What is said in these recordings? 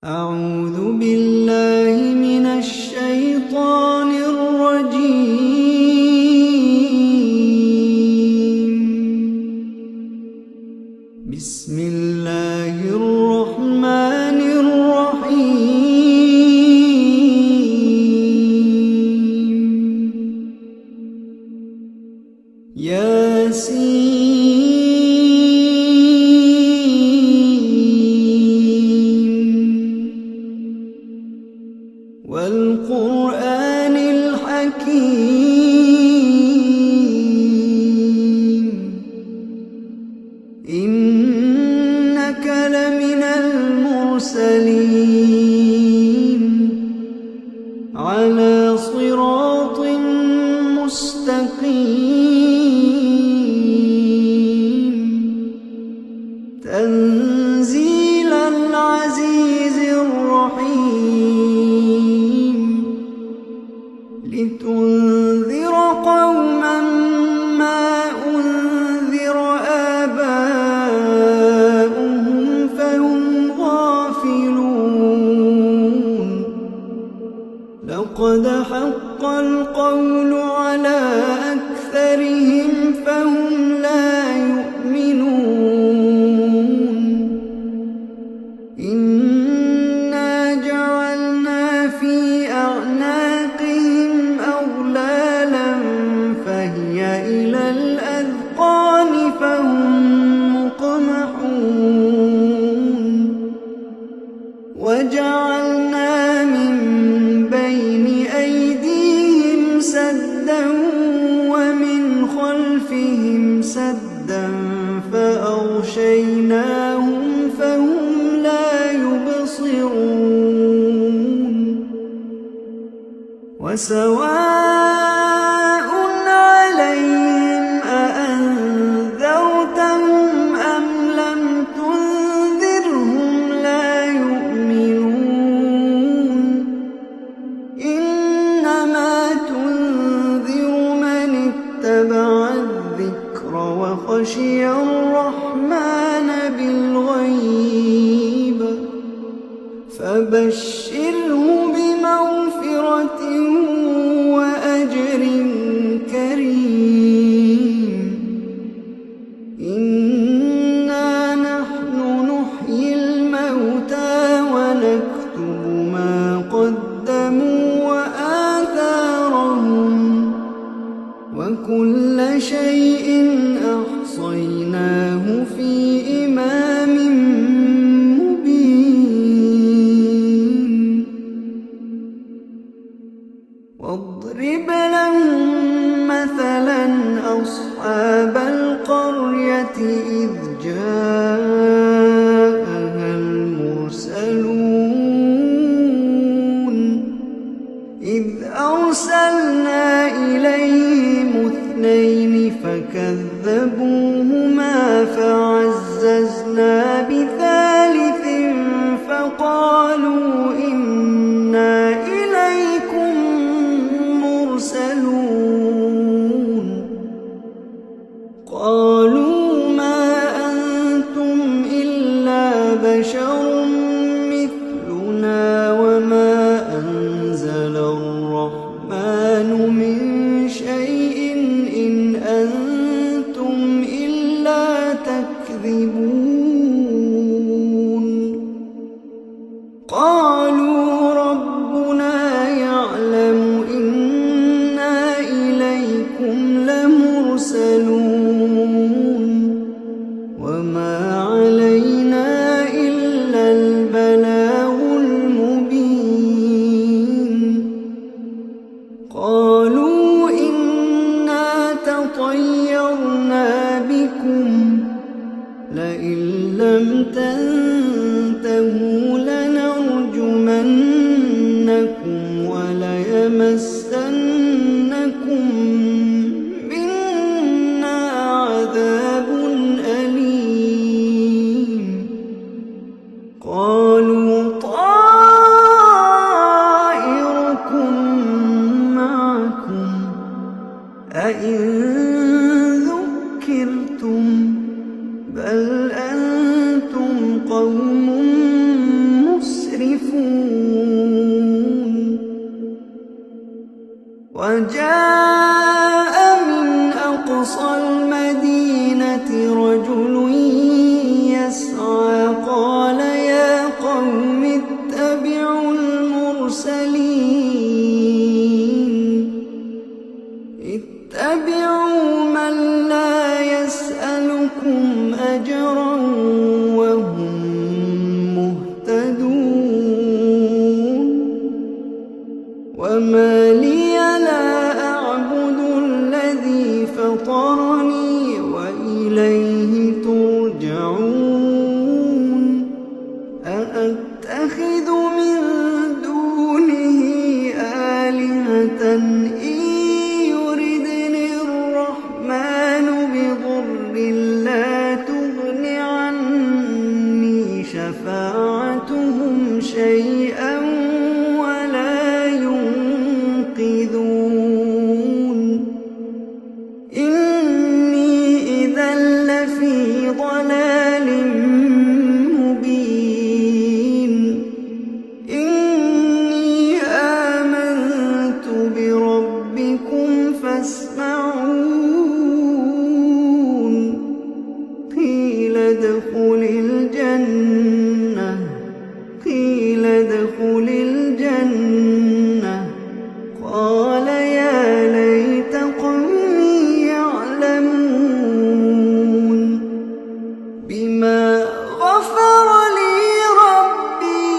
أعوذ بالله من الشيطان الرجيم. بسم الله الرحمن الرحيم. ياسين والقرآن الحكيم إنك لمن المرسلين على صراط مستقيم تنزيل العزيز الرحيم لتنذر قوما ما أنذر آباؤهم فهم غافلون لقد حق القول على أكثرهم فهم لا يؤمنون إنا جعلنا في أعناقهم أغلالا فهي إلى الأذقان فهم مقمحون وجعلنا من بين أيديهم سدا ومن خلفهم سدا فأغشيناهم فهم لا يبصرون وسواء عليهم أأنذرتهم أم لم تنذرهم لا يؤمنون إنما تنذر من اتبع الذكر وخشي الرحمن بالغيب فبشره بمغفرة وأجر كريم إنا نحن نحيي الموتى ونكتب ما قدموا وآثارهم وكل شيء أحصيناه في إمام مبين واضرب لهم مثلا أصحاب القرية إذ جاءها المرسلون إذ أرسلنا إليهم اثنين فكذبوهما فعززنا بثالث فقالوا إنا إليكم مرسلون قالوا ما أنتم إلا بشر مثلنا وما أنزل الرحمن من شيء إن أنتم إلا تكذبون قالوا ربنا يعلم إنا إليكم لمرسلون وما علينا إلا البلاغ المبين قالوا إنا تطيرنا بكم لئن لم تنتهوا لنرجمن وجاء من أقصى المدينة رجل يسعى قال يا قوم اتبعوا المرسلين اتبعوا من لا يسألكم أجرا وهم مهتدون وما لي لا أعبد الذي فطرني وإليه ترجعون أأتخذ من دونه آلهة إن يردني الرحمن بضر لا تغن عني شفاعتهم شيئا ولا ينقذون إني إذا لفي ضلال مبين إني آمنت بربكم فاسمعون قيل ادخل الجنة قال يا ليت قومي يعلمون بما غفر لي ربي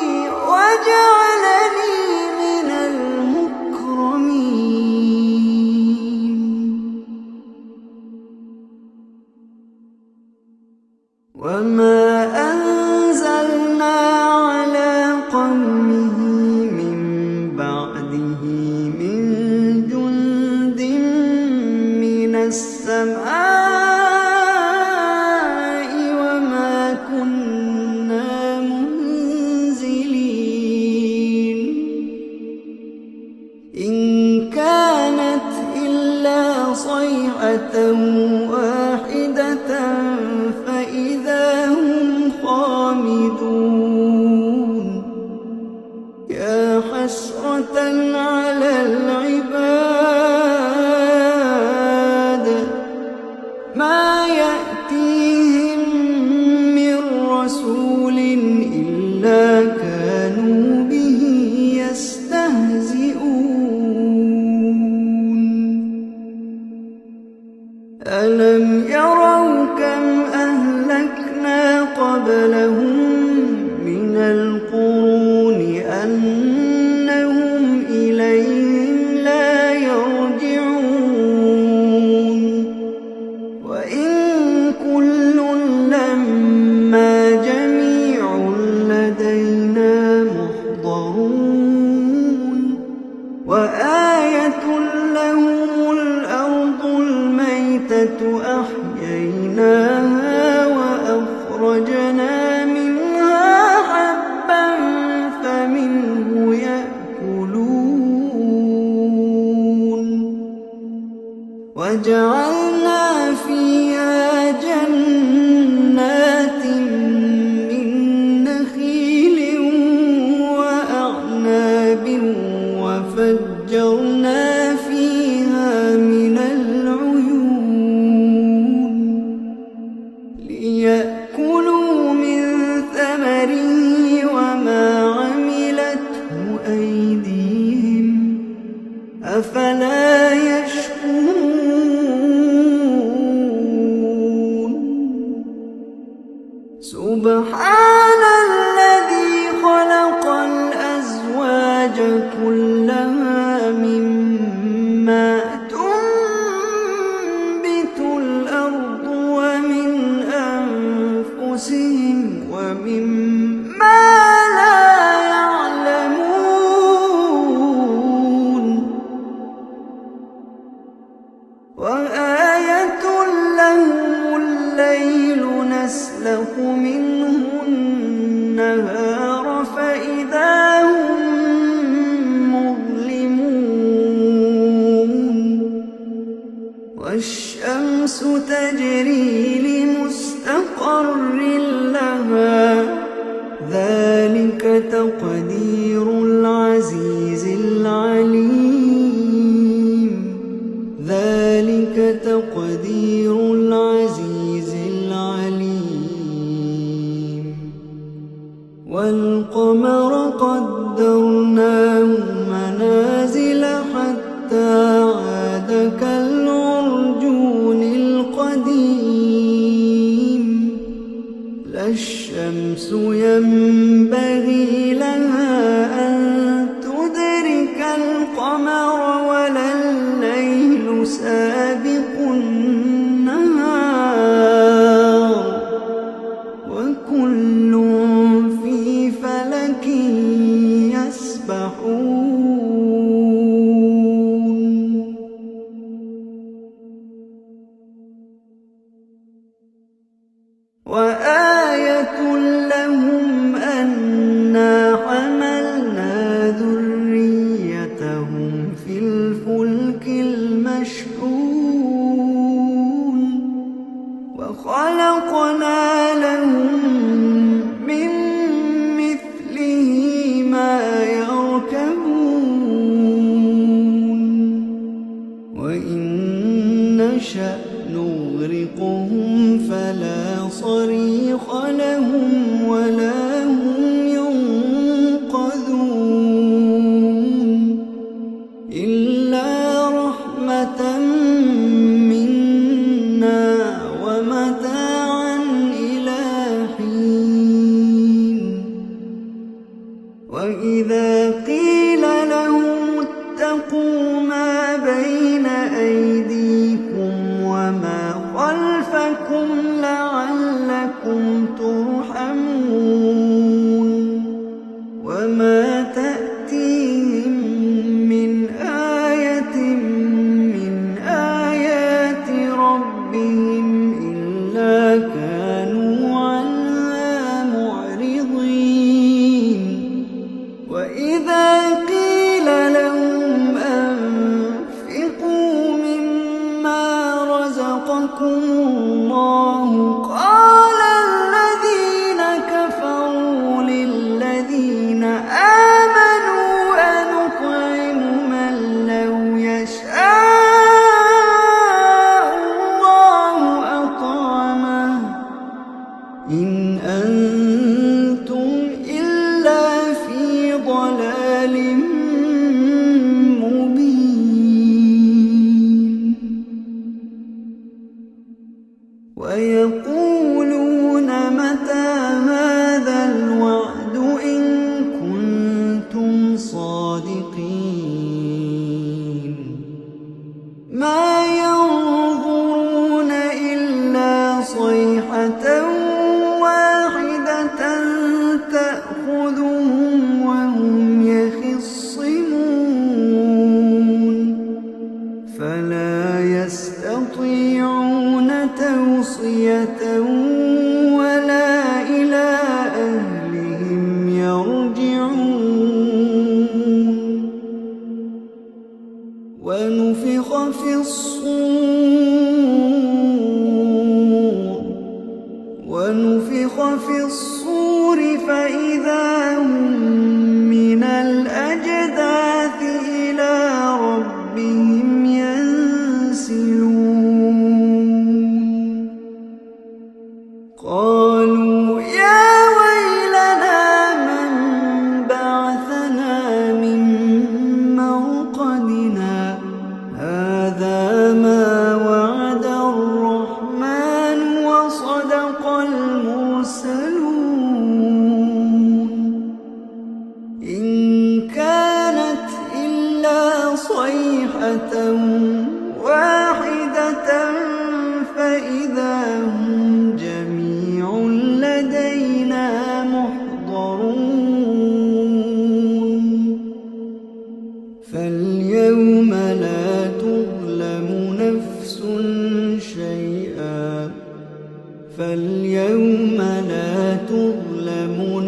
وجعلني من المكرمين وما أنزلنا على قومه من بعده من جند من السماء وما كنا منزلين إن كانت إلا صيحة واحدة فإذا هم خامدون يا حسرة على العباد ما يأتيهم من رسول إلا كانوا به يستهزئون ألم يروا كم أهلكنا قبلهم من القرون أنهم إليهم لا يرجعون وإن كل لما جميع لدينا محضرون وآية لهم الأرض الميتة أحييناها وأخرجنا منها حبا فمنه يأكلون وجعلنا فيها جنات من نخيل وأعناب وفجرنا فيها من العيون ليأكلوا من ثمره وما عملته أيديهم أفلا يشكرون تقدير العزيز العليم. ذلك تقدير العزيز العليم. والقمر قدرناه منازل حتى عاد كالعرجون القديم. لا الشمس ينبغي لها أن تدرك القمر ولا الليل سابق النهار وكل في فلك يسبحون. وآية لهم أنا حملنا ذريتهم في الفلك المشحون وخلقنا لهم من مثله ما يركبون. وإن نشأ نغرقهم فلا صريخ لهم ولا هم ينقذون إلا رحمة منا ومتاعا إلى حين. وإذا قيل لهم اتقوا ما بين أيديكم وما خلفكم لعلكم ترحمون وما تأتيهم من آية من آيات ربهم إلا كانوا عنها معرضين. وإذا قيل لهم أنفقوا مما رزقكم الله قال الذين كفروا للذين آمنوا أنطعم من لو يشاء الله أطعمه إن أنتم إلا في ضلال مبين. ويقولون متى هذا الوعد إن كنتم صادقين. ما ينظرون إلا صيحة واحدة تأخذهم وهم يخصمون فلا يستطيعون توصية ولا إلى أهلهم يرجعون. ونفخ في الصور فإذا هم من الأجداث إلى ربهم ينسلون. قالوا يا ويلنا من بعثنا من مرقدنا هذا ما وعد الرحمن وصدق المرسلون. إن كانت إلا صيحة واحدة فإذا هم جميع لدينا محضرون. فاليوم لا تظلم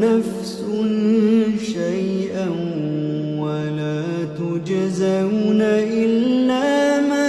نفس شيئا ولا تجزون إلا ما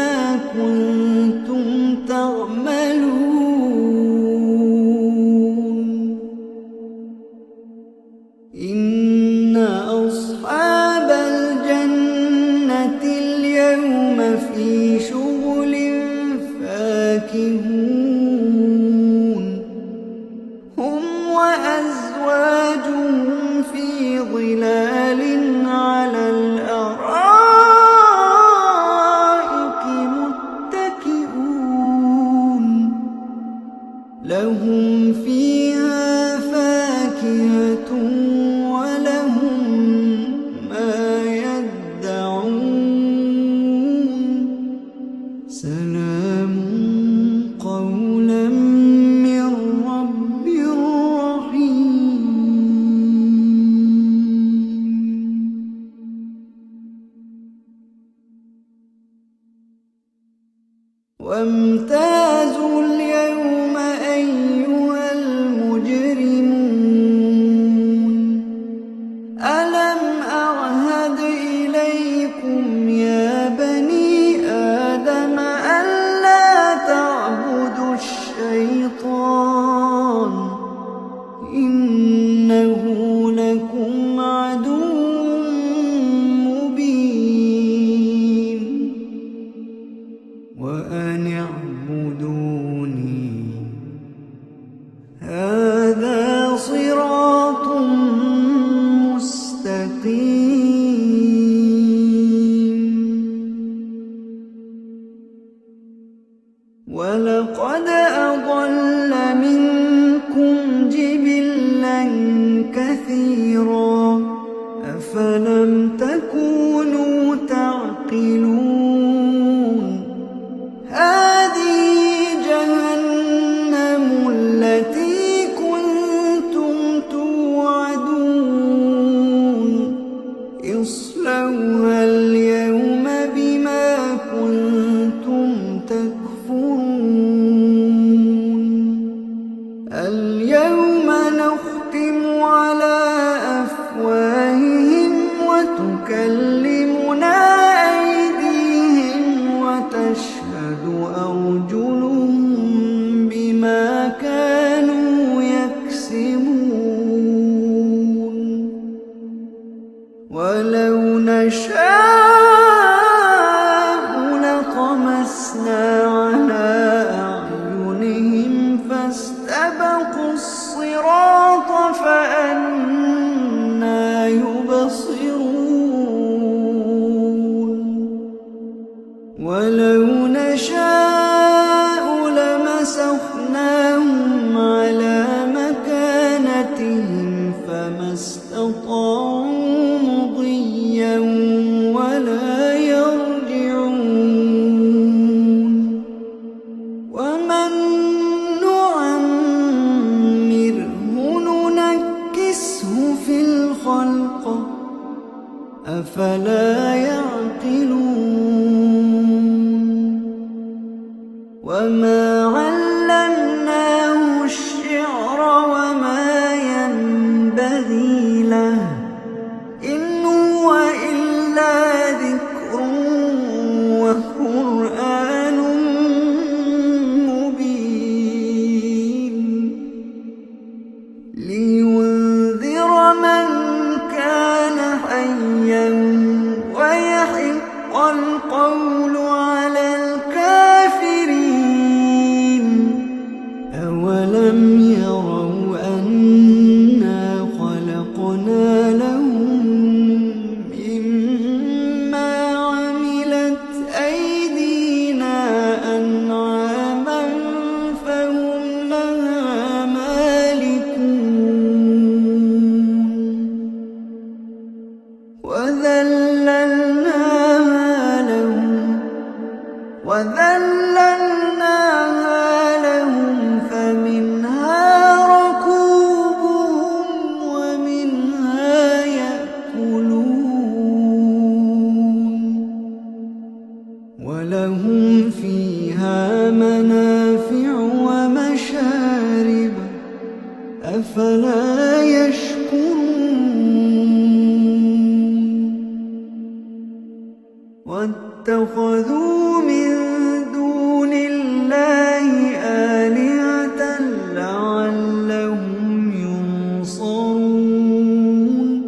وامتازوا اليوم أيها المجرمون ألم أعهد إليكم يا بني آدم ألا تعبدوا الشيطان إنه لكم عدو مبين وأن اعبدوني هذا صراط مستقيم ولقد أضل منكم جبلا كثيرا أفلم تكونوا تعقلون هذه جهنم التي كنتم توعدون اصلوها اليوم بما كنتم تكفرون اليوم نختم على أفواههم وتكلمنا أيديهم وتشهد أرجلهم بما كانوا يكسبون ولو نشاء لطمسنا على أعينهم فاستبقوا الصراط فأنى يبصرون ولو نشاء لمسخناهم على مكانتهم فما استطاعوا مضيا ولا يرجعون ومن نعمره ننكسه في الخلق أفلا يعقلون وما علمناه الشعر وما ينبغي له إن هو إلا ذكر وقرآن مبين لينذر من كان حيا ويحق القول على الكافرين أولم يروا أنا خلقنا لهم مما عملت أيدينا أنعاما فهم لها مالكون وذللناها لهم فمنها ركوبهم ومنها يأكلون ولهم فيها منافع ومشارب أفلا يشكرون واتخذوا من دون الله آلهة لعلهم ينصرون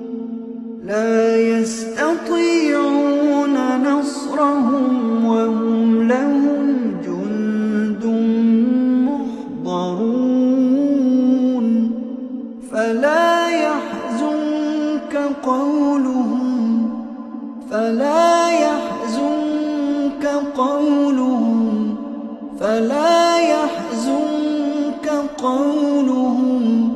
لا يستطيعون نصرهم وهم لهم جند محضرون فلا يحزنك قولهم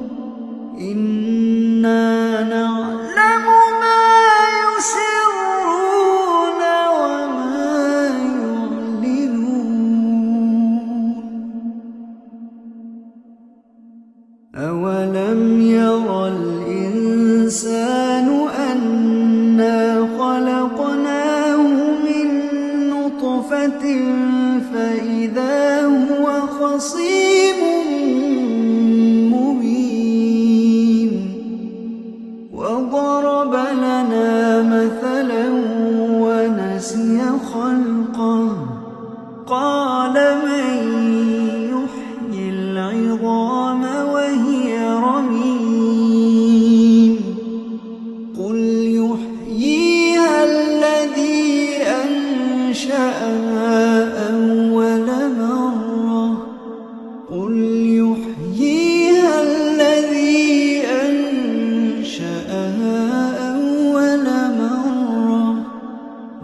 إنا نعلم ما يسرون وما يعلنون أولم ير الإنسان أنا خلقناه من نطفة فإذا لنا مثلا ونسي خلقه قال من يحيي العظام وهي رميم قل يحييها الذي أنشأها أول مرة قل يحييها الذي أنشأها أول مرة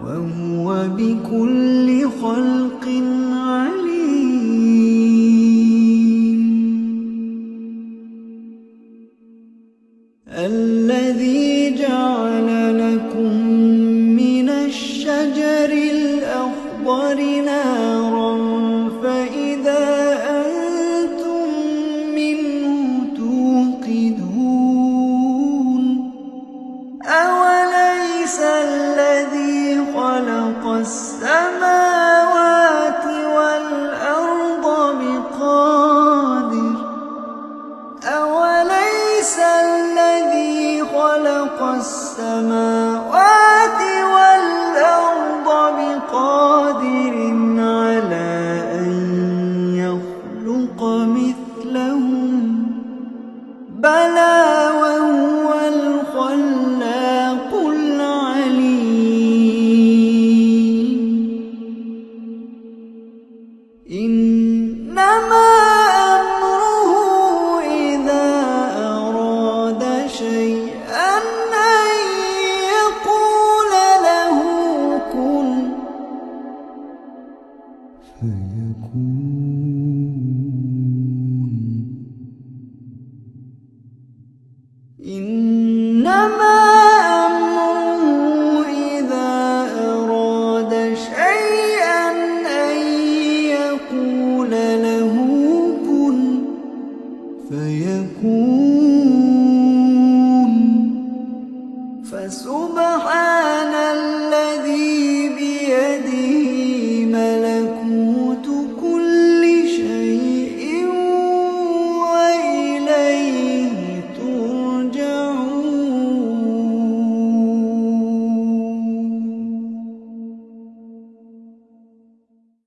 وهو بكل خلق عليم الذي جعل لكم من الشجر الأخضر نارا فإذا أنتم منه توقدون أوليس الذي خلق السماوات والأرض بقادر أوليس الذي خلق السماوات